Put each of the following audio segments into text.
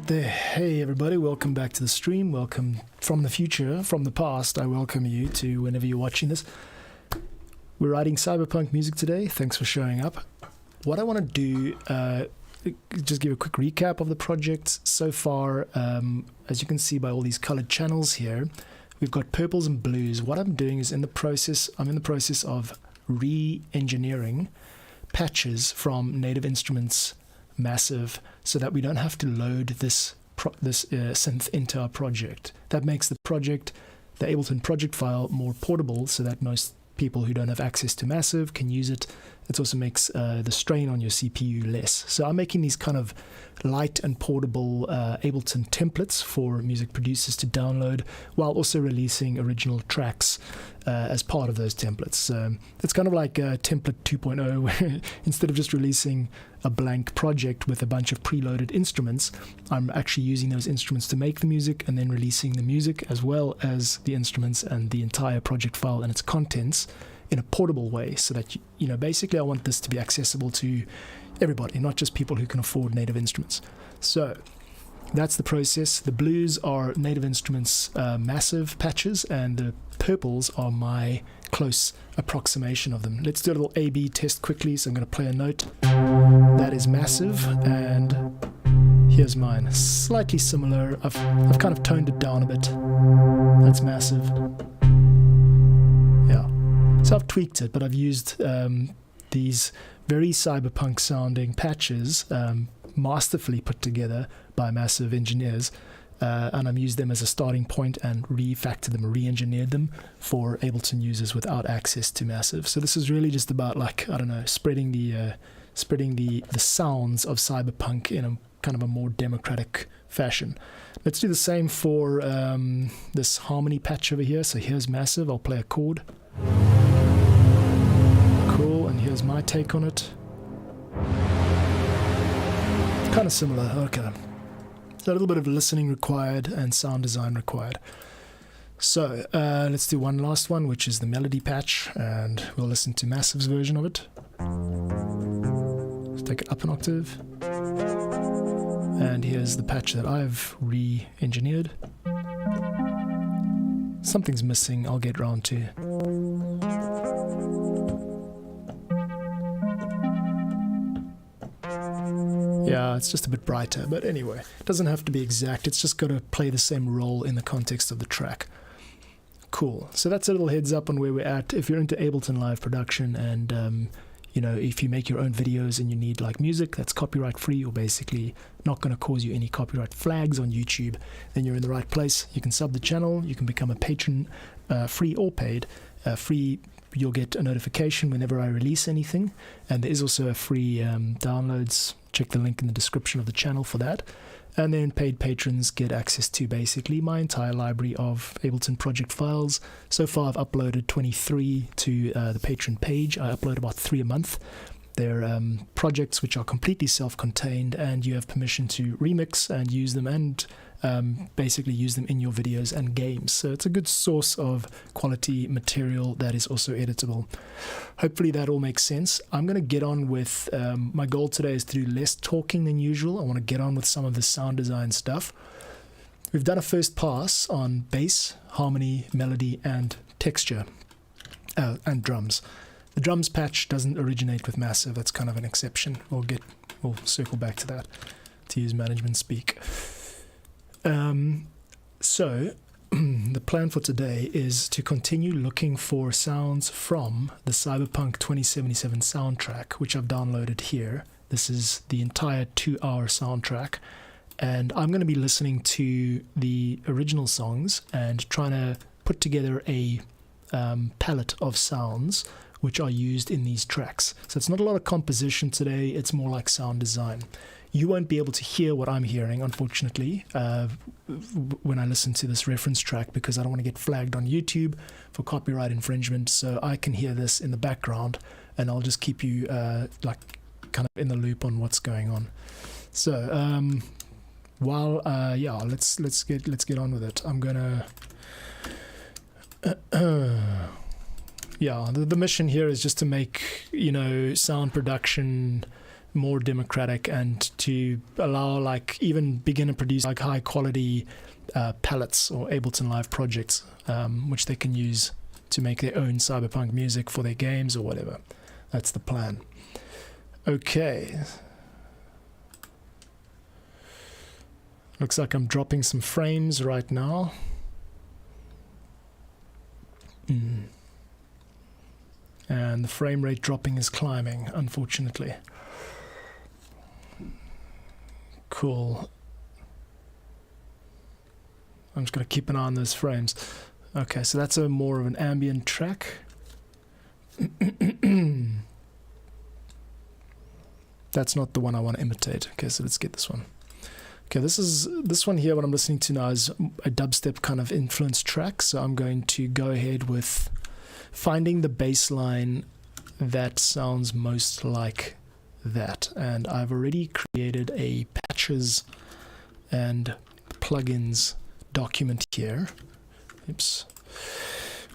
right there. Hey everybody, welcome back to the stream. Welcome from the future, from the past. I welcome you to whenever you're watching this. We're writing Cyberpunk music today. Thanks for showing up. What I want to do, just give a quick recap of the project so far. As you can see by all these colored channels here, we've got purples and blues. What I'm doing is I'm in the process of re-engineering patches from Native Instruments Massive so that we don't have to load this synth into our project. That makes the Ableton project file more portable so that most people who don't have access to Massive can use it. It also makes the strain on your CPU less. So I'm making these kind of light and portable Ableton templates for music producers to download while also releasing original tracks as part of those templates. So it's kind of like template 2.0 where instead of just releasing a blank project with a bunch of preloaded instruments, I'm actually using those instruments to make the music and then releasing the music as well as the instruments and the entire project file and its contents in a portable way, so that basically I want this to be accessible to everybody, not just people who can afford Native Instruments. So that's the process. The blues are Native Instruments Massive patches, and the purples are my close approximation of them. Let's do a little A/B test quickly. So I'm going to play a note that is Massive, and here's mine. Slightly similar. I've kind of toned it down a bit. That's Massive. Yeah. So I've tweaked it, but I've used these very cyberpunk sounding patches masterfully put together by Massive engineers, and I've used them as a starting point and refactored them, re-engineered them for Ableton users without access to Massive. So this is really just about, like, I don't know, spreading the sounds of cyberpunk in a kind of a more democratic fashion. Let's do the same for this harmony patch over here. So here's Massive. I'll play a chord. Cool, and here's my take on it. Kind of similar, okay. So a little bit of listening required and sound design required. So let's do one last one, which is the melody patch, and we'll listen to Massive's version of it. Let's take it up an octave. And here's the patch that I've re-engineered. Something's missing, I'll get round to. Yeah, it's just a bit brighter, but anyway, it doesn't have to be exact. It's just got to play the same role in the context of the track. Cool. So that's a little heads up on where we're at. If you're into Ableton Live production and, if you make your own videos and you need like music that's copyright free or basically not going to cause you any copyright flags on YouTube, then you're in the right place. You can sub the channel. You can become a patron, free or paid. Free, you'll get a notification whenever I release anything. And there is also a free downloads. Check the link in the description of the channel for that. And then paid patrons get access to basically my entire library of Ableton project files. So far I've uploaded 23 to the patron page. I upload about 3 a month. They're projects which are completely self-contained, and you have permission to remix and use them and basically use them in your videos and games. So it's a good source of quality material that is also editable. Hopefully that all makes sense. I'm going to get on with, my goal today is to do less talking than usual. I want to get on with some of the sound design stuff. We've done a first pass on bass, harmony, melody, and texture, and drums. The drums patch doesn't originate with Massive. That's kind of an exception. We'll circle back to that, to use management speak. So the plan for today is to continue looking for sounds from the Cyberpunk 2077 soundtrack, which I've downloaded here. This is the entire 2-hour soundtrack, and I'm going to be listening to the original songs and trying to put together a palette of sounds which are used in these tracks. So it's not a lot of composition today, it's more like sound design. You won't be able to hear what I'm hearing, unfortunately, when I listen to this reference track, because I don't want to get flagged on YouTube for copyright infringement. So I can hear this in the background, and I'll just keep you kind of in the loop on what's going on. So let's get on with it. I'm gonna the mission here is just to make sound production more democratic and to allow like even beginner produce like high quality palettes or Ableton Live projects, which they can use to make their own cyberpunk music for their games or whatever. That's the plan. Okay. Looks like I'm dropping some frames right now. And the frame rate dropping is climbing, unfortunately. Cool. I'm just going to keep an eye on those frames. Okay, so that's a more of an ambient track. That's not the one I want to imitate. Okay, so let's get this one. Okay, this one here, what I'm listening to now is a dubstep kind of influenced track. So I'm going to go ahead with finding the bass line that sounds most like that. And I've already created a patches and plugins document here. Oops.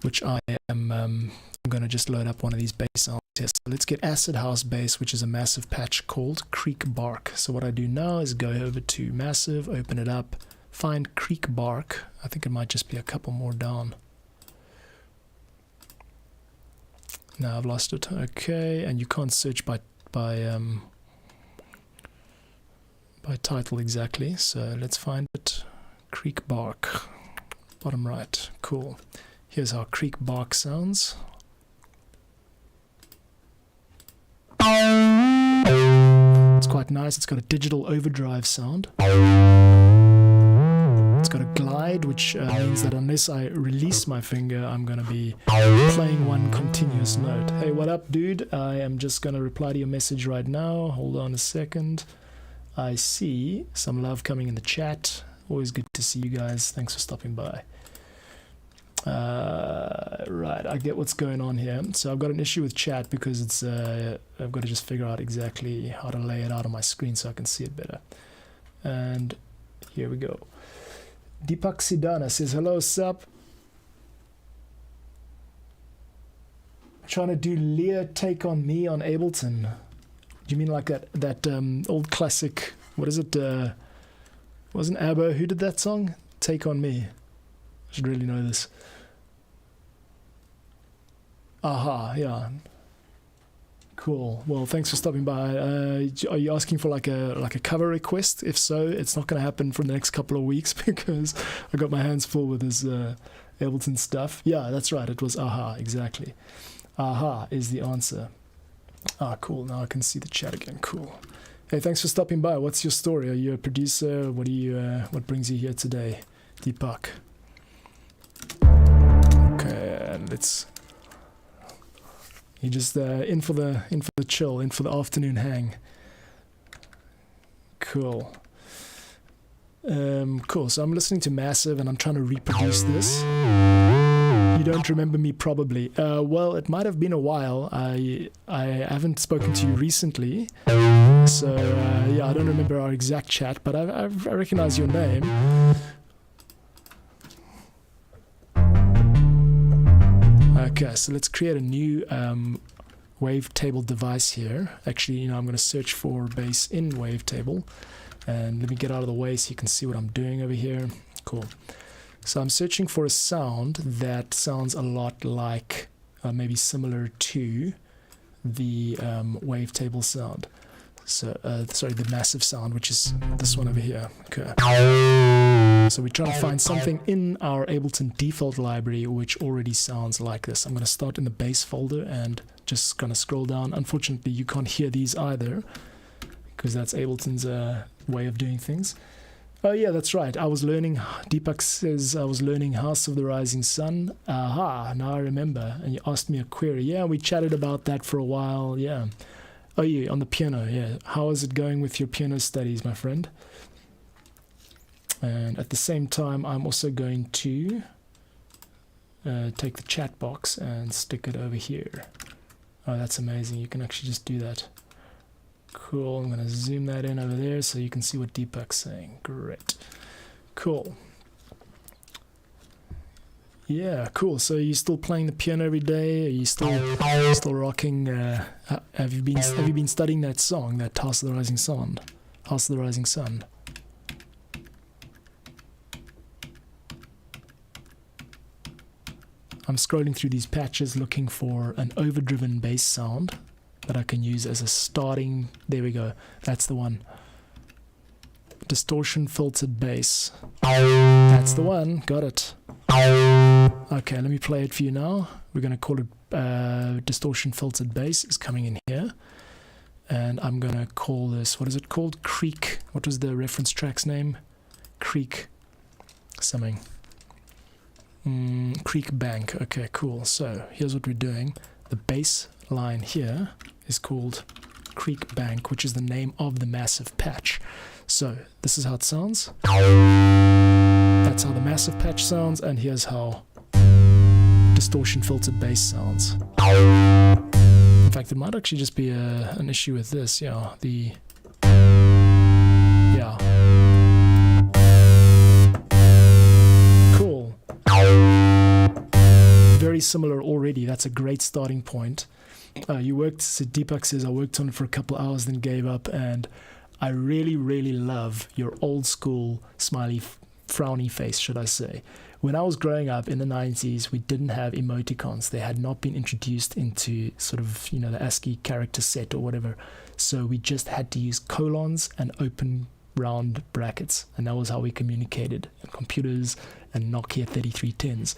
Which I am I'm going to just load up one of these bass sounds here. So let's get Acid House Bass, which is a massive patch called Creek Bark. So what I do now is go over to Massive, open it up, find Creek Bark. I think it might just be a couple more down. Now I've lost it. Okay, and you can't search by title exactly. So let's find it. Creek Bark, bottom right. Cool. Here's how Creek Bark sounds. It's quite nice. It's got a digital overdrive sound. It's got a glide, which means that unless I release my finger, I'm going to be playing one continuous note. Hey, what up, dude? I am just going to reply to your message right now. Hold on a second. I see some love coming in the chat. Always good to see you guys. Thanks for stopping by. Right, I get what's going on here. So I've got an issue with chat because it's I've got to just figure out exactly how to lay it out on my screen so I can see it better. And here we go. Deepak Sidana says, hello, sup? Trying to do Lear Take On Me on Ableton. Do you mean like that old classic, what is it? Wasn't ABBA, who did that song? Take On Me. I should really know this. Aha, yeah. Cool. Well, thanks for stopping by. Are you asking for like a cover request? If so, it's not going to happen for the next couple of weeks because I got my hands full with this Ableton stuff. Yeah, that's right. It was Aha, exactly. Aha is the answer. Ah, cool. Now I can see the chat again. Cool. Hey, thanks for stopping by. What's your story? Are you a producer? What what brings you here today, Deepak? Okay, and let's. You're just in for the chill, in for the afternoon hang. Cool. Cool. So I'm listening to Massive, and I'm trying to reproduce this. You don't remember me, probably. Well, it might have been a while. I haven't spoken to you recently, so yeah, I don't remember our exact chat, but I recognize your name. Okay, so let's create a new wavetable device here. Actually, I'm going to search for bass in wavetable, and let me get out of the way so you can see what I'm doing over here. Cool. So I'm searching for a sound that sounds a lot like, maybe similar to the wavetable sound. So, sorry, the Massive sound, which is this one over here. Okay. So we're trying to find something in our Ableton default library which already sounds like this. I'm going to start in the bass folder and just going to scroll down. Unfortunately, you can't hear these either because that's Ableton's way of doing things. Oh yeah, that's right. I was learning, Deepak says, I was learning House of the Rising Sun. Aha, now I remember. And you asked me a query. Yeah, we chatted about that for a while. Yeah. Oh yeah, on the piano. Yeah. How is it going with your piano studies, my friend? And at the same time, I'm also going to take the chat box and stick it over here. Oh, that's amazing. You can actually just do that. Cool. I'm going to zoom that in over there so you can see what Deepak's saying. Great. Cool. Yeah, cool. So you still playing the piano every day? Are you still rocking? Have you been studying that song, that House of the Rising Sun? House of the Rising Sun. I'm scrolling through these patches looking for an overdriven bass sound that I can use as a starting. There we go. That's the one. Distortion filtered bass. That's the one. Got it. Okay, let me play it for you now. We're going to call it distortion filtered bass is coming in here. And I'm going to call this, what is it called? Creek. What was the reference track's name? Creek something. Creek Bank. Okay, cool. So here's what we're doing. The bass line here is called Creek Bank, which is the name of the massive patch. So this is how it sounds. That's how the massive patch sounds, and here's how distortion filtered bass sounds. In fact, it might actually just be an issue with this. Yeah, cool. Very similar already. That's a great starting point. Deepak says, I worked on it for a couple hours, then gave up, and I really, really love your old school smiley, frowny face, should I say. When I was growing up in the 90s, we didn't have emoticons. They had not been introduced into sort of, the ASCII character set or whatever. So we just had to use colons and open round brackets. And that was how we communicated on computers and Nokia 3310s.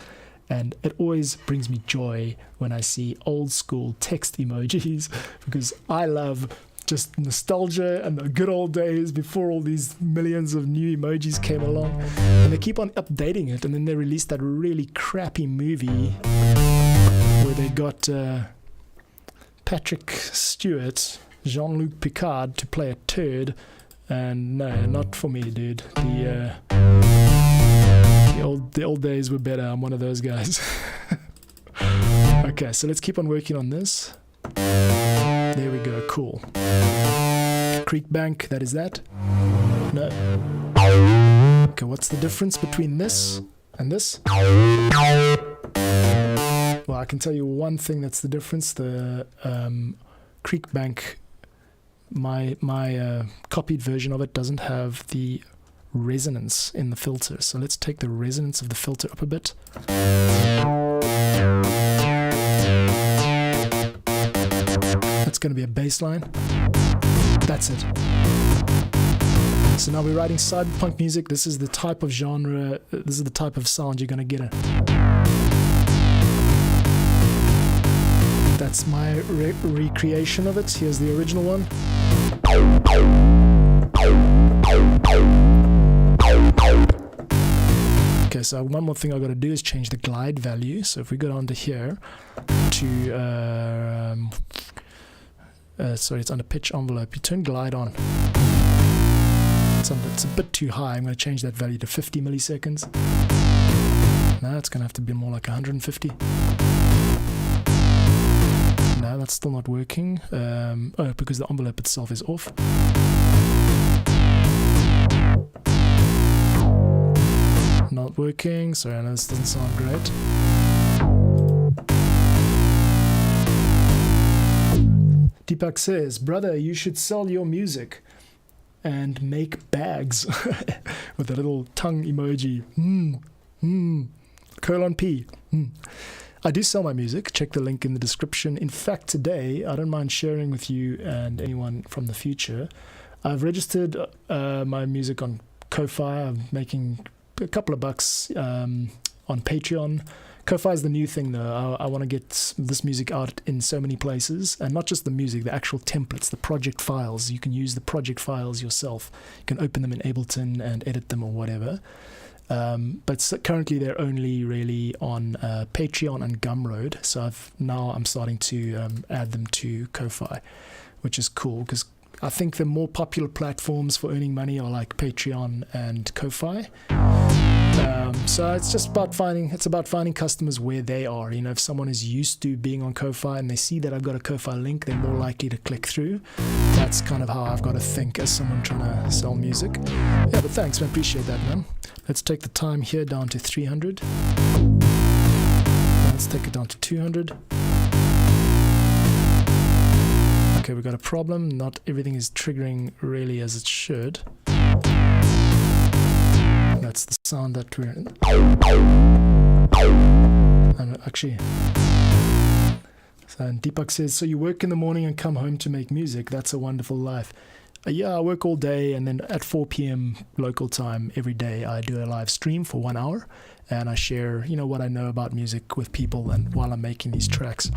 And it always brings me joy when I see old school text emojis, because I love just nostalgia and the good old days before all these millions of new emojis came along. And they keep on updating it, and then they released that really crappy movie where they got Patrick Stewart, Jean-Luc Picard to play a turd. And no, not for me, dude. The old days were better. I'm one of those guys. Okay, so let's keep on working on this. There we go, cool. Creek Bank, that is that? No. Okay, what's the difference between this and this? Well, I can tell you one thing that's the difference. The Creek Bank, my copied version of it doesn't have the resonance in the filter. So let's take the resonance of the filter up a bit. That's going to be a bass line. That's it. So now we're writing cyberpunk music. This is the type of genre, this is the type of sound you're going to get. That's my recreation of it. Here's the original one. Okay, so one more thing I've got to do is change the glide value. So if we go down to here to sorry, it's under pitch envelope. You turn glide on. It's a bit too high. I'm going to change that value to 50 milliseconds. Now it's going to have to be more like 150. No, that's still not working. Because the envelope itself is off. Not working. Sorry, I know this doesn't sound great. Deepak says, brother, you should sell your music and make bags with a little tongue emoji. Colon P. I do sell my music. Check the link in the description. In fact, today, I don't mind sharing with you and anyone from the future. I've registered my music on Ko-Fi. I'm making a couple of bucks on Patreon. Ko-Fi is the new thing, though. I want to get this music out in so many places, and not just the music, the actual templates, the project files. You can use the project files yourself. You can open them in Ableton and edit them or whatever. But currently they're only really on Patreon and Gumroad. So I'm starting to add them to Ko-Fi, which is cool because I think the more popular platforms for earning money are like Patreon and Ko-Fi. So it's just about finding customers where they are. If someone is used to being on Ko-Fi and they see that I've got a Ko-Fi link, they're more likely to click through. That's kind of how I've got to think as someone trying to sell music. Yeah, but thanks, man. Appreciate that, man. Let's take the time here down to 300. Let's take it down to 200. Okay, we got a problem. Not everything is triggering really as it should. That's the sound that we're in. And actually, so Deepak says, so you work in the morning and come home to make music. That's a wonderful life. Yeah, I work all day, and then at 4 p.m. local time every day, I do a live stream for 1 hour, and I share, what I know about music with people, and while I'm making these tracks.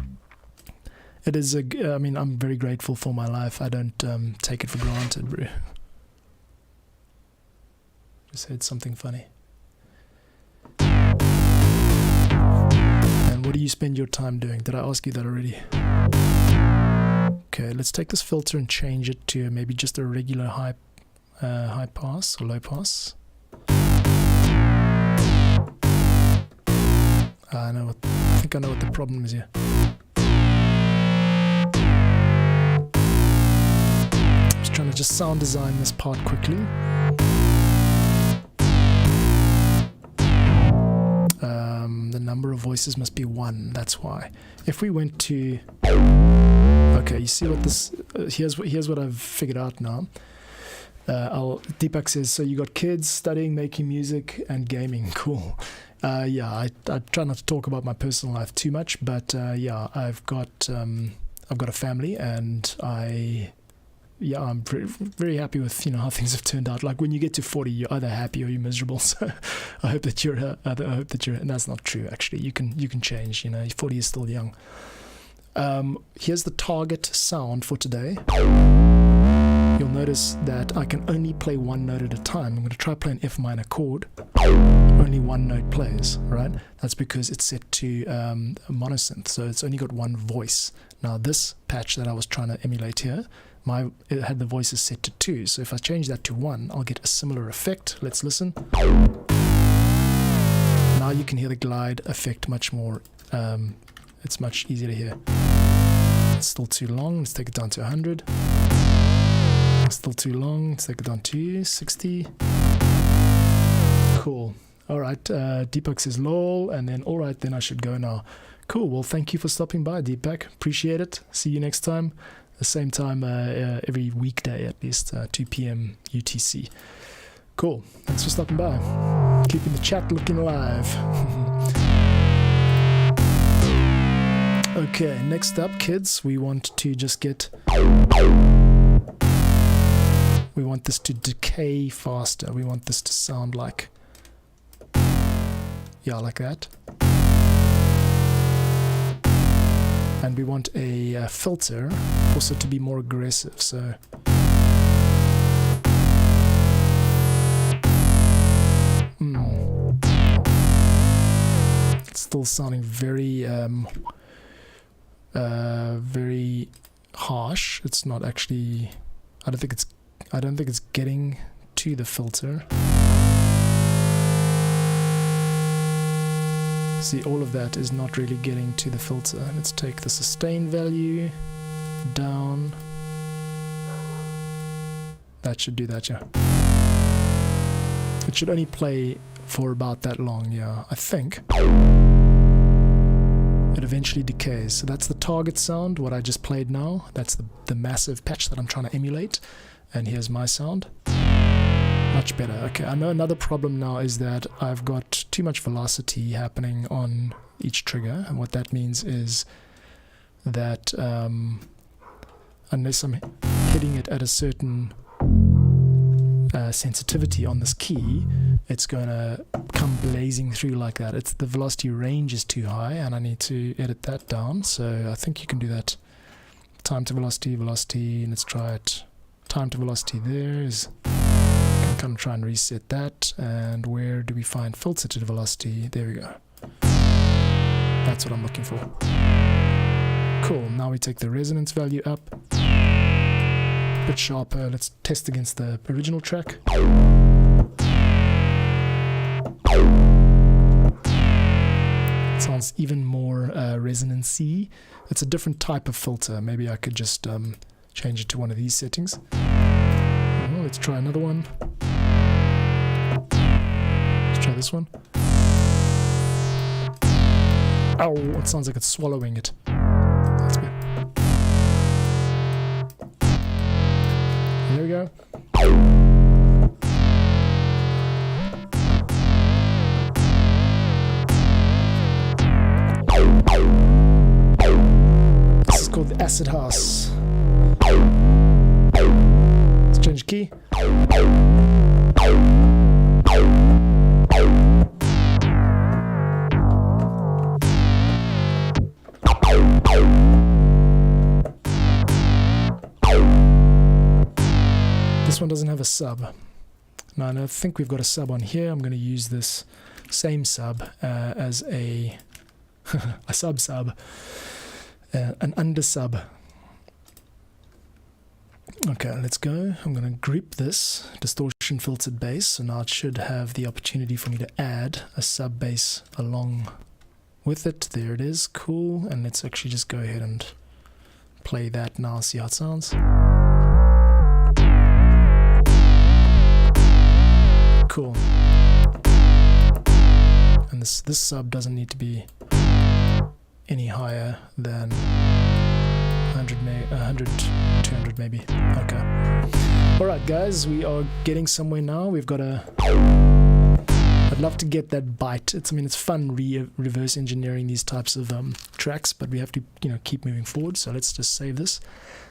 It is I'm very grateful for my life. I don't take it for granted, bro. Just said something funny. And what do you spend your time doing? Did I ask you that already? Okay, let's take this filter and change it to maybe just a regular high pass or low pass. I think I know what the problem is here. I was trying to just sound design this part quickly. The number of voices must be 1. That's why. If we went to, okay, you see what this? Here's what I've figured out now. Deepak says, so you got kids studying, making music, and gaming. Cool. Yeah, I try not to talk about my personal life too much, but yeah, I've got a family, and I'm very happy with how things have turned out. Like when you get to 40, you're either happy or you're miserable. So I hope that you're and that's not true actually. You can change. 40 is still young. Here's the target sound for today. You'll notice that I can only play one note at a time. I'm going to try playing F minor chord. Only one note plays, right? That's because it's set to a monosynth, so it's only got one voice. Now this patch that I was trying to emulate here, it had the voices set to 2, so if I change that to 1, I'll get a similar effect. Let's listen. Now you can hear the glide effect much more. It's much easier to hear. It's still too long. Let's take it down to 100. Still too long. Let's take it down to 60. Cool. All right. Deepak says lol, and then all right, then I should go now. Cool. Well, thank you for stopping by, Deepak. Appreciate it. See you next time. The same time every weekday at least, 2 p.m. UTC. Cool. Thanks for stopping by. Keeping the chat looking alive. Okay, next up, kids, we want to just we want this to decay faster. We want this to sound like, like that. And we want a filter also to be more aggressive. So it's still sounding very very harsh. It's not actually. I don't think it's getting to the filter. See, all of that is not really getting to the filter. Let's take the sustain value down. That should do that, yeah. It should only play for about that long, yeah, I think. It eventually decays. So that's the target sound, what I just played now. That's the massive patch that I'm trying to emulate. And here's my sound. Much better. Okay, I know another problem now is that I've got too much velocity happening on each trigger, and what that means is that unless I'm hitting it at a certain sensitivity on this key, it's going to come blazing through like that. The velocity range is too high, and I need to edit that down. So I think you can do that. Time to velocity, and let's try it. Time to velocity there is. Kind of try and reset that, and where do we find filter to the velocity? There we go. That's what I'm looking for. Cool. Now we take the resonance value up, a bit sharper. Let's test against the original track. It sounds even more resonancy. It's a different type of filter. Maybe I could just change it to one of these settings. Let's try another one. Let's try this one. Oh, it sounds like it's swallowing it. That's good. There we go. This is called the Acid House. Let's change the key. This one doesn't have a sub. Now, I think we've got a sub on here. I'm going to use this same sub as a a sub, an under sub. Okay, let's go. I'm going to group this distortion filtered bass, so now it should have the opportunity for me to add a sub bass along with it. There it is, cool. And let's actually just go ahead and play that now, see how it sounds. Cool. And this sub doesn't need to be any higher than 100, 200 maybe. Okay. Alright guys, we are getting somewhere now. We've got I'd love to get that bite. I mean, it's fun reverse engineering these types of tracks, but we have to, keep moving forward. So let's just save this.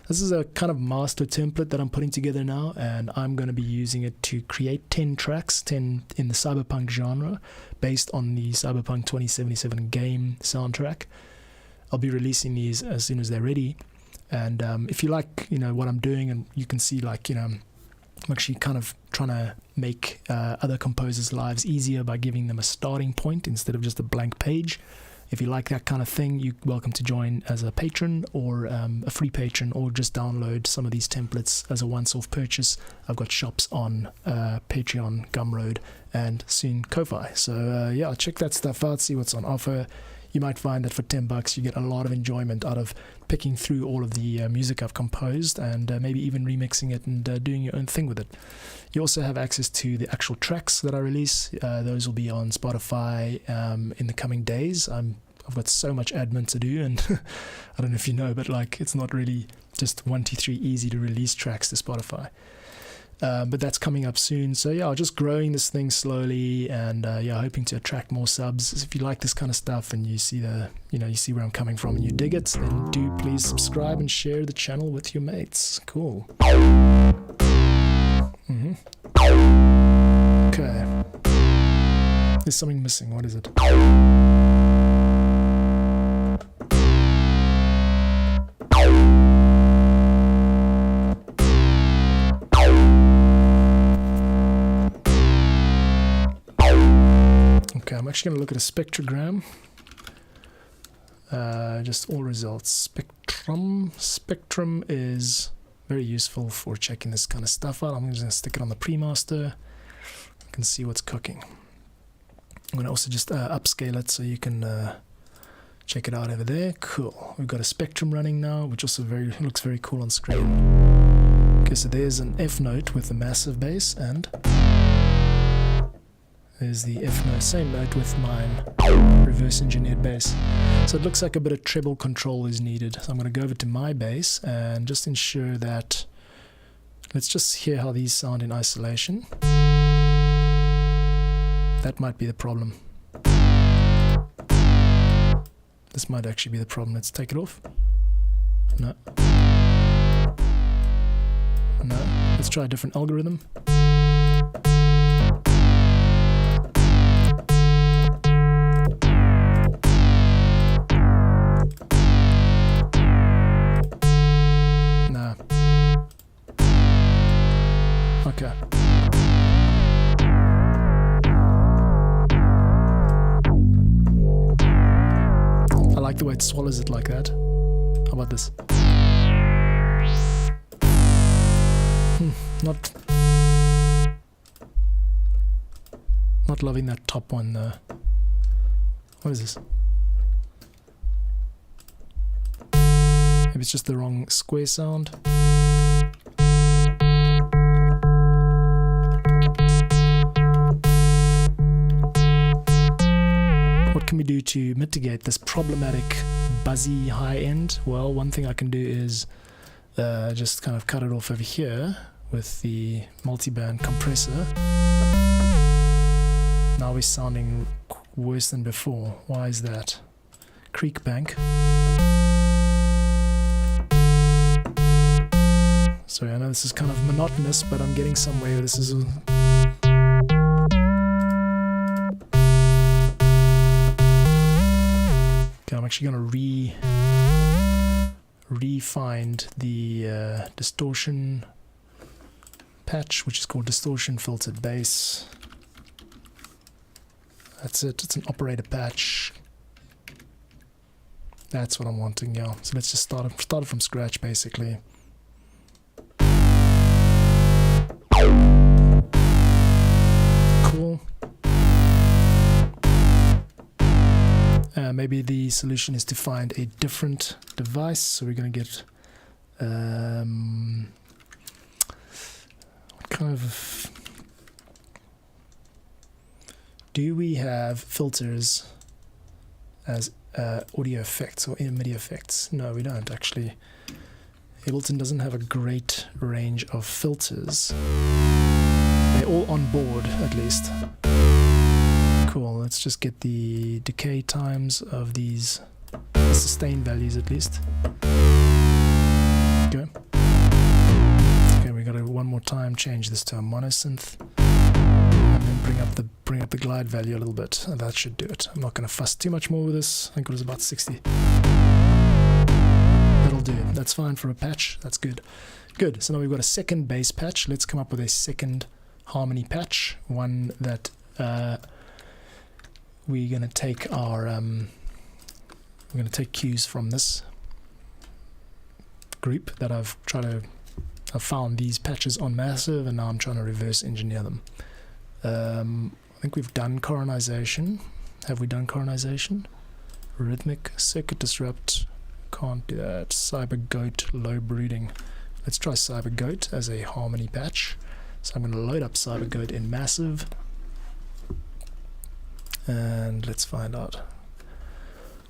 This is a kind of master template that I'm putting together now, and I'm going to be using it to create 10 tracks, 10 in the Cyberpunk genre, based on the Cyberpunk 2077 game soundtrack. I'll be releasing these as soon as they're ready. And if you like, what I'm doing, and you can see, I'm actually kind of trying to make other composers' lives easier by giving them a starting point instead of just a blank page. If you like that kind of thing, you're welcome to join as a patron or a free patron, or just download some of these templates as a once-off purchase. I've got shops on Patreon, Gumroad, and soon Ko-Fi. So yeah, check that stuff out, see what's on offer. You might find that for $10 you get a lot of enjoyment out of picking through all of the music I've composed, and maybe even remixing it and doing your own thing with it. You also have access to the actual tracks that I release. Those will be on Spotify in the coming days. I've got so much admin to do, and I don't know if you know, but it's not really just 1, 2, 3 easy to release tracks to Spotify. But that's coming up soon. So yeah, just growing this thing slowly, and hoping to attract more subs. If you like this kind of stuff and you see you see where I'm coming from and you dig it, then do please subscribe and share the channel with your mates. Cool. Okay. There's something missing. What is it? Okay, I'm actually going to look at a spectrogram. Just all results. Spectrum is very useful for checking this kind of stuff out. I'm just going to stick it on the pre-master. You can see what's cooking. I'm going to also just upscale it so you can check it out over there. Cool. We've got a spectrum running now, which also looks very cool on screen. Okay, so there's an F note with the massive bass, and there's the F note, same note with mine, reverse engineered bass. So it looks like a bit of treble control is needed. So I'm going to go over to my bass and just ensure that, let's just hear how these sound in isolation. That might be the problem. This might actually be the problem. Let's take it off. No. No. Let's try a different algorithm. Okay. I like the way it swallows it like that. How about this? Not loving that top one though. What is this? Maybe it's just the wrong square sound. What can we we do to mitigate this problematic buzzy high end? Well, one thing I can do is just kind of cut it off over here with the multiband compressor. Now we're sounding worse than before. Why is that? Creek bank. Sorry, I know this is kind of monotonous, but I'm getting somewhere. This is okay, I'm actually going to re-find the distortion patch, which is called distortion filtered bass. That's it. It's an operator patch. That's what I'm wanting, yeah. So let's just start it from scratch, basically. Cool. Maybe the solution is to find a different device. So we're going to get what kind of... Do we have filters as audio effects or MIDI effects? No, we don't actually. Ableton doesn't have a great range of filters. They're all on board, at least. Cool, let's just get the decay times of these sustain values at least. Go. Okay, we gotta one more time change this to a monosynth. And then bring up the glide value a little bit. And that should do it. I'm not gonna fuss too much more with this. I think it was about 60. That'll do. That's fine for a patch. That's good. Good. So now we've got a second bass patch. Let's come up with a second harmony patch. One that we're gonna take our we're gonna take cues from this group that I've found these patches on Massive, and now I'm trying to reverse engineer them. I think we've done coronization. Have we done coronization? Rhythmic, circuit disrupt. Can't do that. Cybergoat, low brooding. Let's try Cybergoat as a harmony patch. So I'm going to load up Cybergoat in Massive. And let's find out.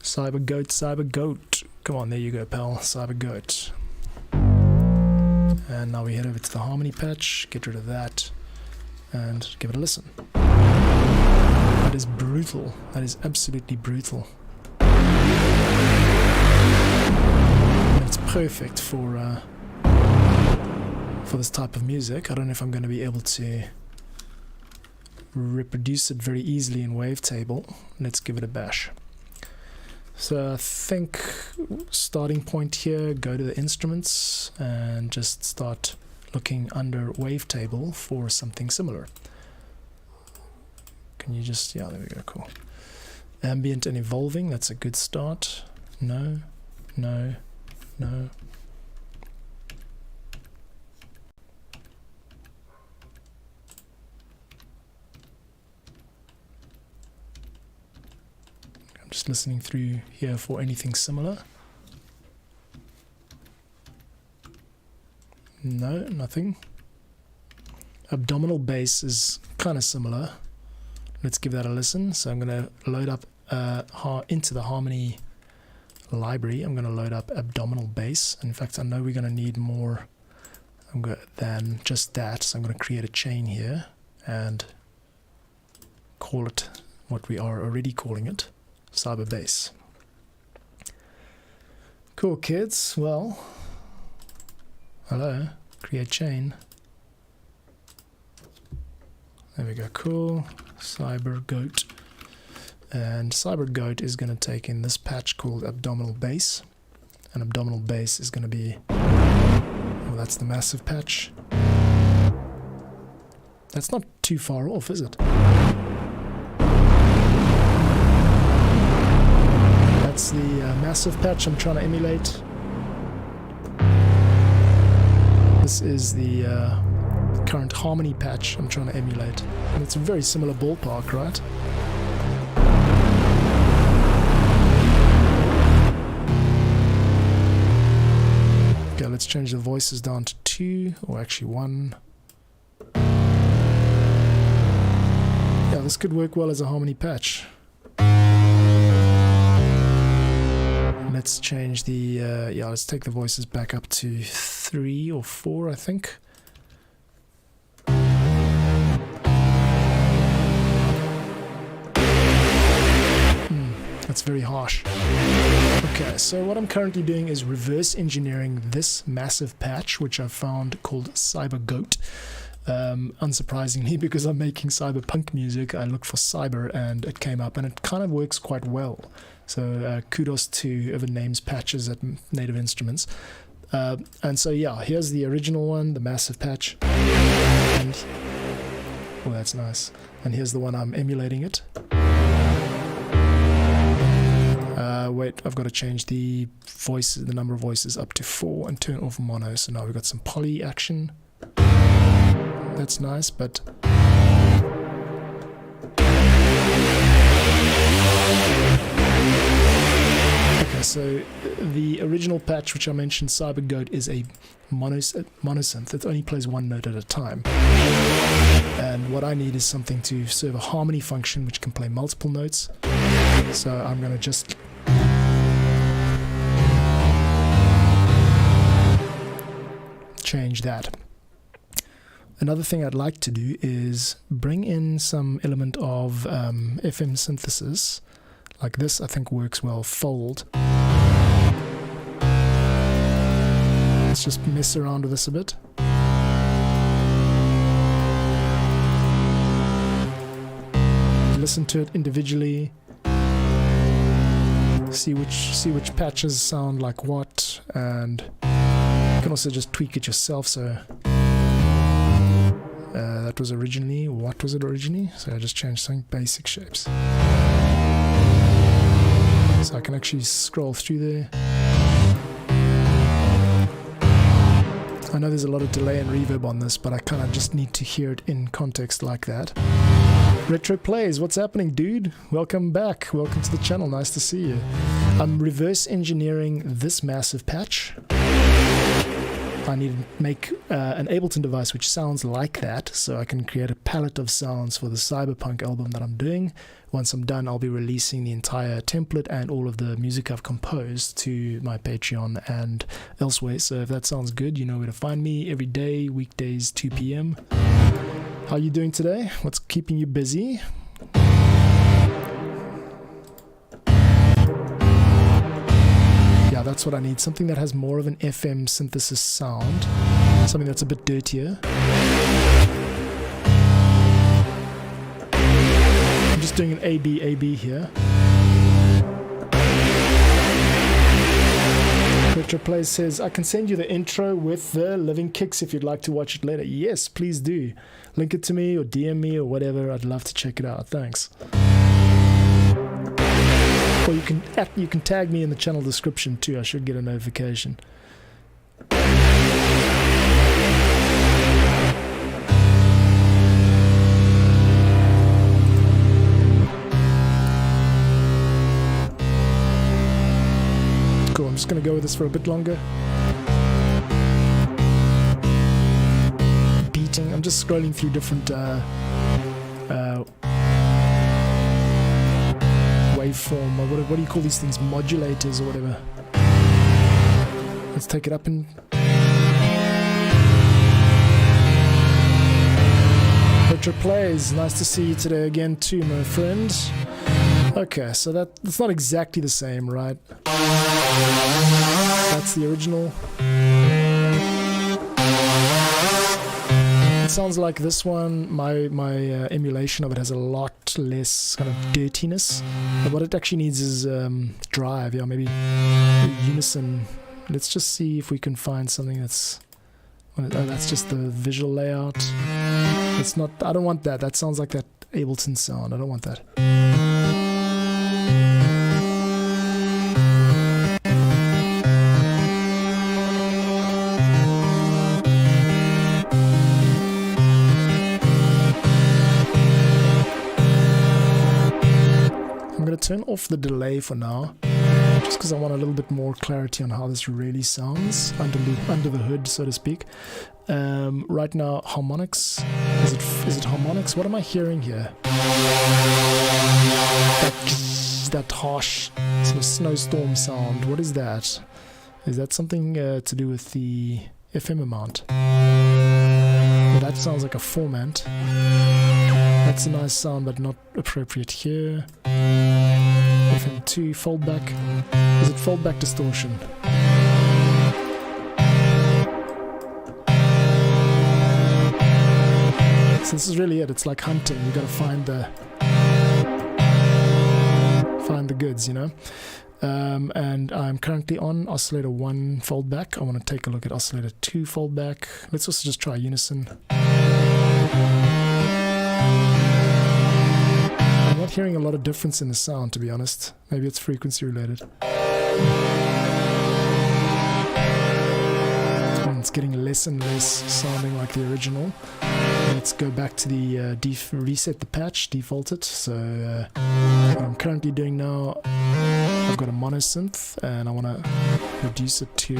Cybergoat, Cybergoat. Come on, there you go, pal. Cybergoat. And now we head over to the harmony patch. Get rid of that. And give it a listen. That is brutal. That is absolutely brutal. And it's perfect for this type of music. I don't know if I'm going to be able to reproduce it very easily in Wavetable. Let's give it a bash. So I think starting point here, go to the instruments and just start looking under Wavetable for something similar. Can you just, yeah, there we go, cool. Ambient and evolving, that's a good start. No, no, no. I'm just listening through here for anything similar. No, nothing. Abdominal bass is kind of similar. Let's give that a listen. So I'm going to load up into the harmony library. I'm going to load up abdominal bass. In fact, I know we're going to need more than just that. So I'm going to create a chain here and call it what we are already calling it, cyber bass. Cool, kids. Well, hello, create chain. There we go, cool. Cybergoat. And Cybergoat is going to take in this patch called abdominal bass. And abdominal bass is going to be, well, that's the Massive patch. That's not too far off, is it? That's the Massive patch I'm trying to emulate. This is the current harmony patch I'm trying to emulate. And it's a very similar ballpark, right? Okay, let's change the voices down to 2, or actually 1. Yeah, this could work well as a harmony patch. let's change the, let's take the voices back up to 3 or 4, I think. That's very harsh. Okay, so what I'm currently doing is reverse engineering this massive patch, which I've found called Cybergoat. Unsurprisingly, because I'm making cyberpunk music, I looked for cyber and it came up, and it kind of works quite well. So kudos to whoever names patches at Native Instruments. And so yeah, here's the original one, the massive patch. And, oh, that's nice. And here's the one I'm emulating it. Wait, I've got to change the voices, the number of voices up to 4 and turn off mono. So now we've got some poly action. That's nice, but okay, so the original patch which I mentioned, Cybergoat, is a monosynth that only plays one note at a time. And what I need is something to serve a harmony function which can play multiple notes. So I'm going to just change that. Another thing I'd like to do is bring in some element of FM synthesis. Like this, I think works well. Fold. Let's just mess around with this a bit. Listen to it individually. See which patches sound like what, and you can also just tweak it yourself. So that was originally, what was it originally? So I just changed some basic shapes. So I can actually scroll through there. I know there's a lot of delay and reverb on this, but I kind of just need to hear it in context like that. Retro Plays, what's happening, dude? Welcome back. Welcome to the channel. Nice to see you. I'm reverse engineering this massive patch. I need to make an Ableton device which sounds like that, so I can create a palette of sounds for the Cyberpunk album that I'm doing. Once I'm done, I'll be releasing the entire template and all of the music I've composed to my Patreon and elsewhere. So if that sounds good, you know where to find me every day, weekdays, 2 p.m. How are you doing today? What's keeping you busy? Yeah, that's what I need. Something that has more of an FM synthesis sound. Something that's a bit dirtier. I'm just doing an A-B here. Retro Plays says, I can send you the intro with the living kicks if you'd like to watch it later. Yes, please do. Link it to me or DM me or whatever. I'd love to check it out. Thanks. Or you can tag me in the channel description too. I should get a notification. Cool, I'm just going to go with this for a bit longer. Beating, I'm just scrolling through different waveform, or what do you call these things, modulators or whatever. Let's take it up and Retro Plays, nice to see you today again too, my friend. Okay, so that's not exactly the same, right? That's the original. It sounds like this one. My emulation of it has a lot less kind of dirtiness. But what it actually needs is drive. Yeah, maybe unison. Let's just see if we can find something that's. Oh, that's just the visual layout. It's not. I don't want that. That sounds like that Ableton sound. I don't want that. Turn off the delay for now, just because I want a little bit more clarity on how this really sounds under the hood, so to speak. Right now, harmonics. Is it harmonics? What am I hearing here? That harsh So snowstorm sound, what is that? Is that something to do with the FM amount? Well, that sounds like a formant. That's a nice sound, but not appropriate here. FM2, foldback. Is it foldback distortion? So this is really it. It's like hunting. You got to find the goods, you know. And I'm currently on oscillator 1 foldback. I want to take a look at oscillator 2 foldback. Let's also just try unison. I'm not hearing a lot of difference in the sound, to be honest. Maybe it's frequency related. It's getting less and less sounding like the original. Let's go back to the reset the patch, default it. So what I'm currently doing now, I've got a mono synth and I want to reduce it to,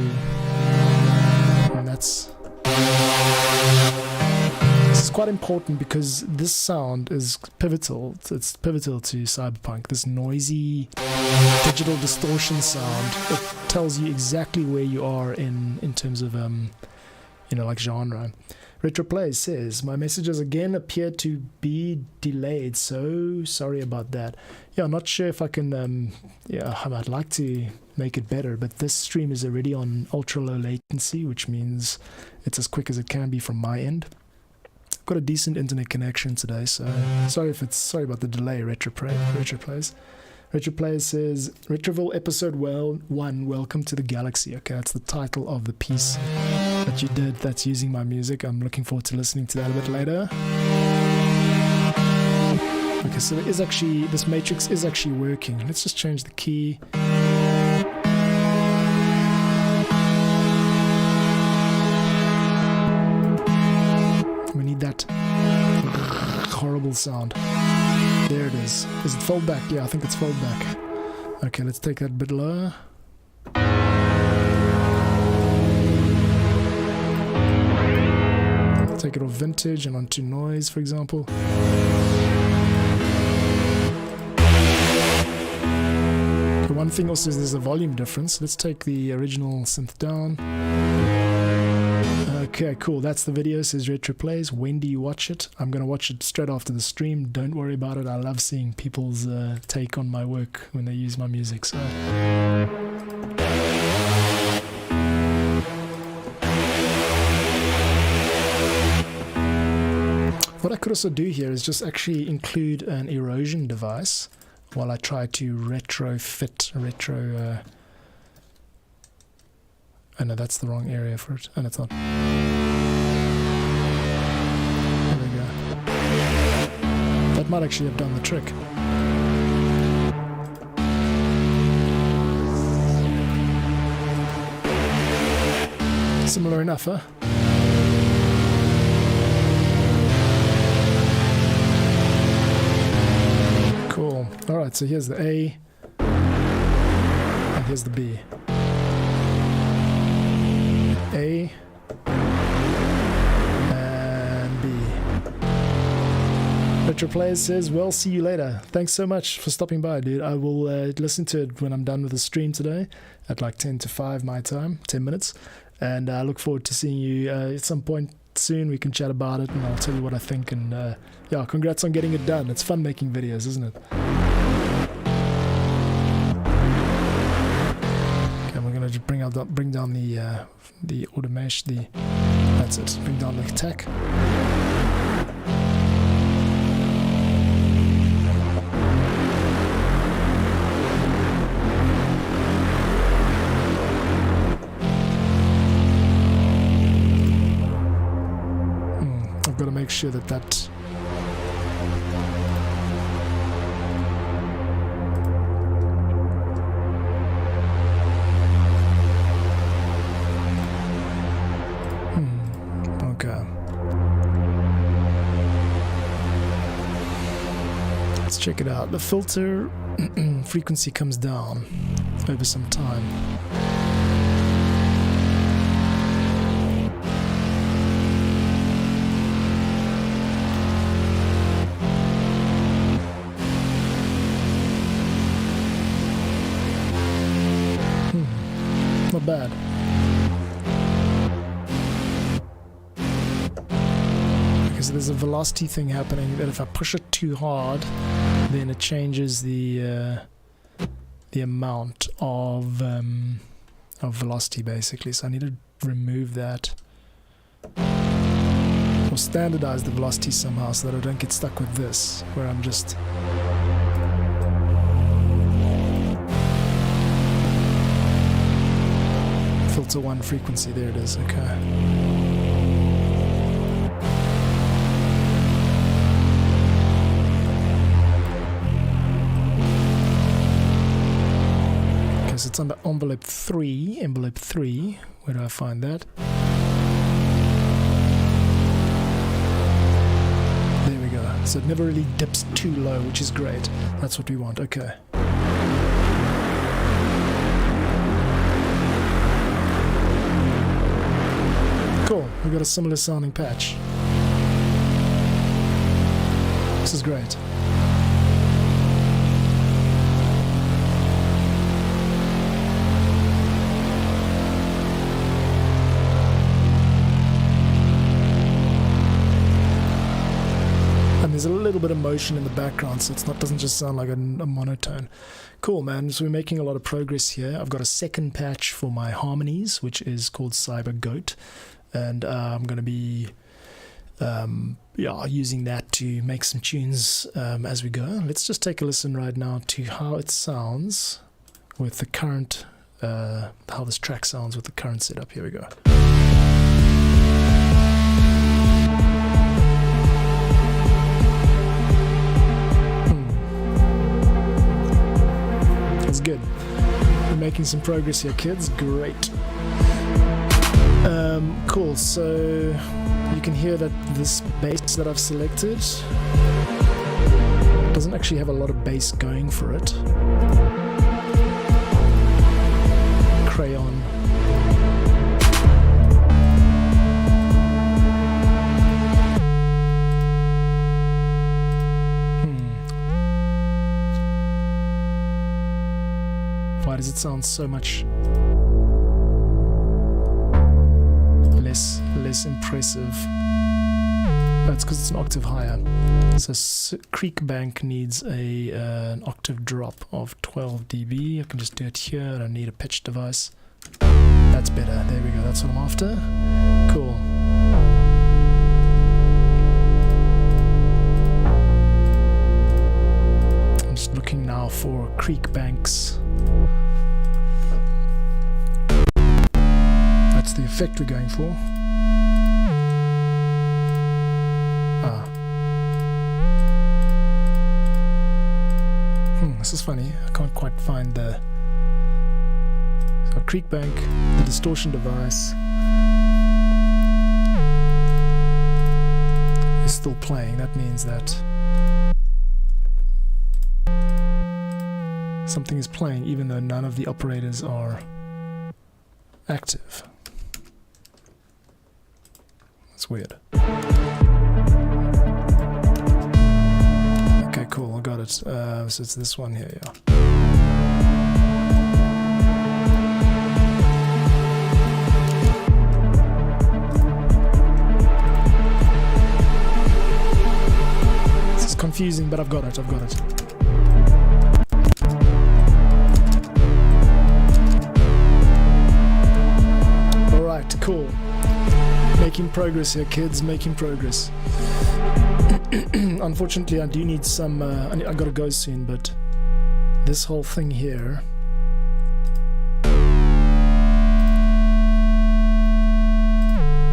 and this is quite important because this sound is pivotal. It's pivotal to Cyberpunk. This noisy digital distortion sound, it tells you exactly where you are in terms of like genre. Retroplay says, my messages again appear to be delayed, so sorry about that. Yeah, I'm not sure if I can, I'd like to make it better, but this stream is already on ultra low latency, which means it's as quick as it can be from my end. I've got a decent internet connection today, so sorry about the delay, Retroplays. Retroplays says, Retroville episode 1, welcome to the galaxy. Okay, that's the title of the piece that you did that's using my music. I'm looking forward to listening to that a bit later. Okay, so this matrix is actually working. Let's just change the key. We need that horrible sound. There it is. Is it foldback? Yeah, I think it's foldback. Okay, let's take that a bit lower. Take it off vintage and onto noise, for example. The one thing also is there's a volume difference. Let's take the original synth down. Okay, cool. That's the video. It says Retroplays. When do you watch it? I'm going to watch it straight after the stream. Don't worry about it. I love seeing people's take on my work when they use my music. So. What I could also do here is just actually include an erosion device while I try to retrofit. Oh no, that's the wrong area for it. And it's not. There we go. That might actually have done the trick. Similar enough, huh? Cool. Alright, so here's the A. And here's the B. A and B. Retroplays says, well, see you later. Thanks so much for stopping by, dude. I will listen to it when I'm done with the stream today at like 10 to 5 my time, 10 minutes. And I look forward to seeing you at some point soon. We can chat about it and I'll tell you what I think. And yeah, congrats on getting it done. It's fun making videos, isn't it? Just bring down the automation, that's it, bring down the attack. I've got to make sure that check it out. The filter frequency comes down over some time. so there's a velocity thing happening that if I push it too hard, then it changes the amount of velocity, basically. So I need to remove that or standardize the velocity somehow so that I don't get stuck with this, where I'm just filter 1 frequency. There it is. Okay. So it's under envelope 3. Where do I find that? There we go. So it never really dips too low, which is great. That's what we want. Okay. Cool. We've got a similar sounding patch. This is great. There's a little bit of motion in the background, so it doesn't just sound like a monotone. Cool, man. So we're making a lot of progress here. I've got a second patch for my harmonies, which is called Cybergoat, and I'm going to be using that to make some tunes as we go. Let's just take a listen right now to how it sounds with the current, how this track sounds with the current setup. Here we go. Good. We're making some progress here, kids. Great. Cool. So you can hear that this bass that I've selected doesn't actually have a lot of bass going for it. Crayon. Why does it sound so much less impressive? That's because it's an octave higher. So Creekbank needs an octave drop of 12 dB. I can just do it here. I don't need a pitch device. That's better. There we go. That's what I'm after. Cool. I'm just looking now for Creekbank's. That's the effect we're going for. This is funny. I can't quite find the. So Creekbank, the distortion device, is still playing. That means that something is playing, even though none of the operators are active. That's weird. Okay, cool, I got it. So it's this one here, yeah. This is confusing, but I've got it. Alright, cool. Making progress here, kids, making progress. Unfortunately, I do need some. I gotta go soon, but this whole thing here.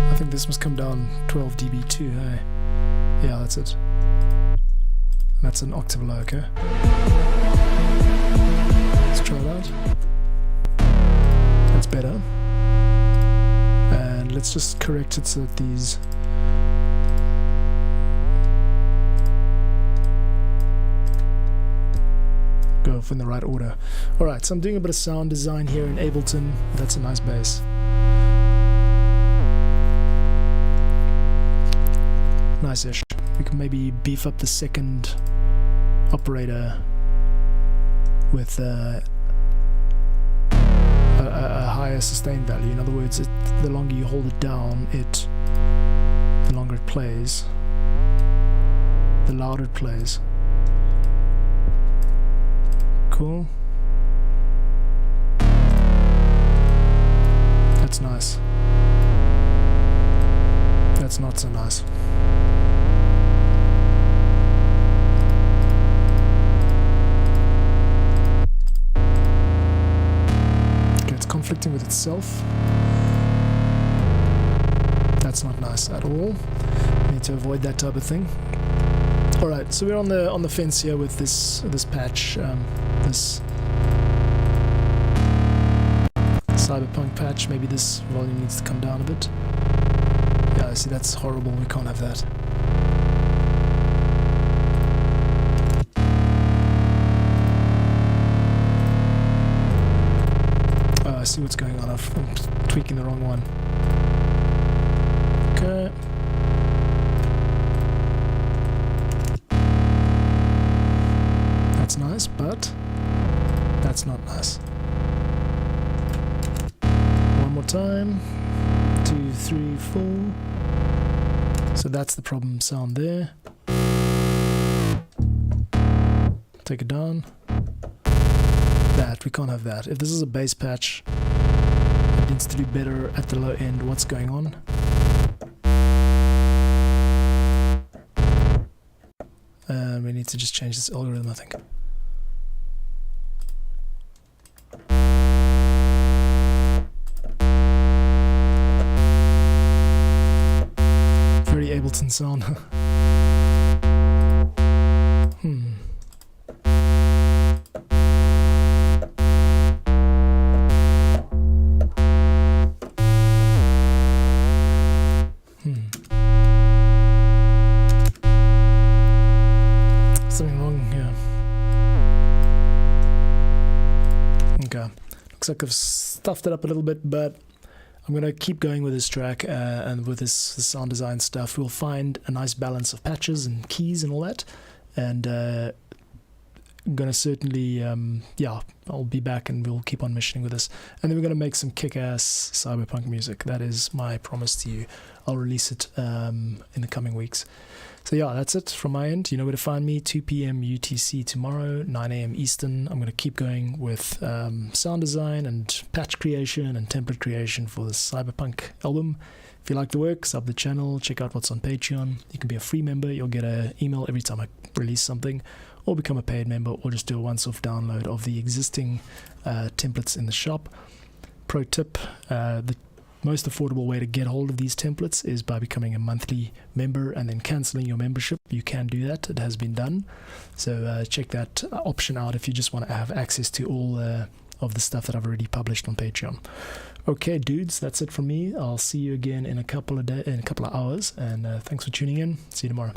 I think this must come down 12 dB too, hey? Yeah, that's it. And that's an octave low, okay? Let's try that. That's better. And let's just correct it so that these. Go in the right order. Alright, so I'm doing a bit of sound design here in Ableton. That's a nice bass. Nice-ish. We can maybe beef up the second operator with a higher sustain value. In other words, the longer you hold it down, the longer it plays. the louder it plays. Cool. That's nice. That's not so nice. Okay, it's conflicting with itself. That's not nice at all. Need to avoid that type of thing. All right, so we're on the fence here with this patch, this Cyberpunk patch. Maybe this volume needs to come down a bit. Yeah, see, that's horrible. We can't have that. Oh, I see what's going on. I'm tweaking the wrong one. Okay. That's nice, but that's not nice. One more time. 2, 3, 4. So that's the problem sound there. Take it down. That, we can't have that. If this is a bass patch, it needs to do better at the low end. What's going on? We need to just change this algorithm, I think. Very Ableton sound. Something wrong here. Okay, looks like I've stuffed it up a little bit, but I'm gonna keep going with this track and with this sound design stuff. We'll find a nice balance of patches and keys and all that, and I'm gonna certainly yeah, I'll be back and we'll keep on missioning with this, and then we're gonna make some kick-ass cyberpunk music. That is my promise to you. I'll release it in the coming weeks. So yeah, that's it from my end. You know where to find me. 2 p.m. UTC tomorrow, 9 a.m. Eastern. I'm going to keep going with sound design and patch creation and template creation for the Cyberpunk album. If you like the work, sub the channel, check out what's on Patreon. You can be a free member. You'll get an email every time I release something, or become a paid member, or just do a once-off download of the existing templates in the shop. Pro tip, the most affordable way to get hold of these templates is by becoming a monthly member and then cancelling your membership. You can do that. It has been done. So check that option out if you just want to have access to all of the stuff that I've already published on Patreon. Okay, dudes, that's it from me. I'll see you again in a couple of hours, and thanks for tuning in. See you tomorrow.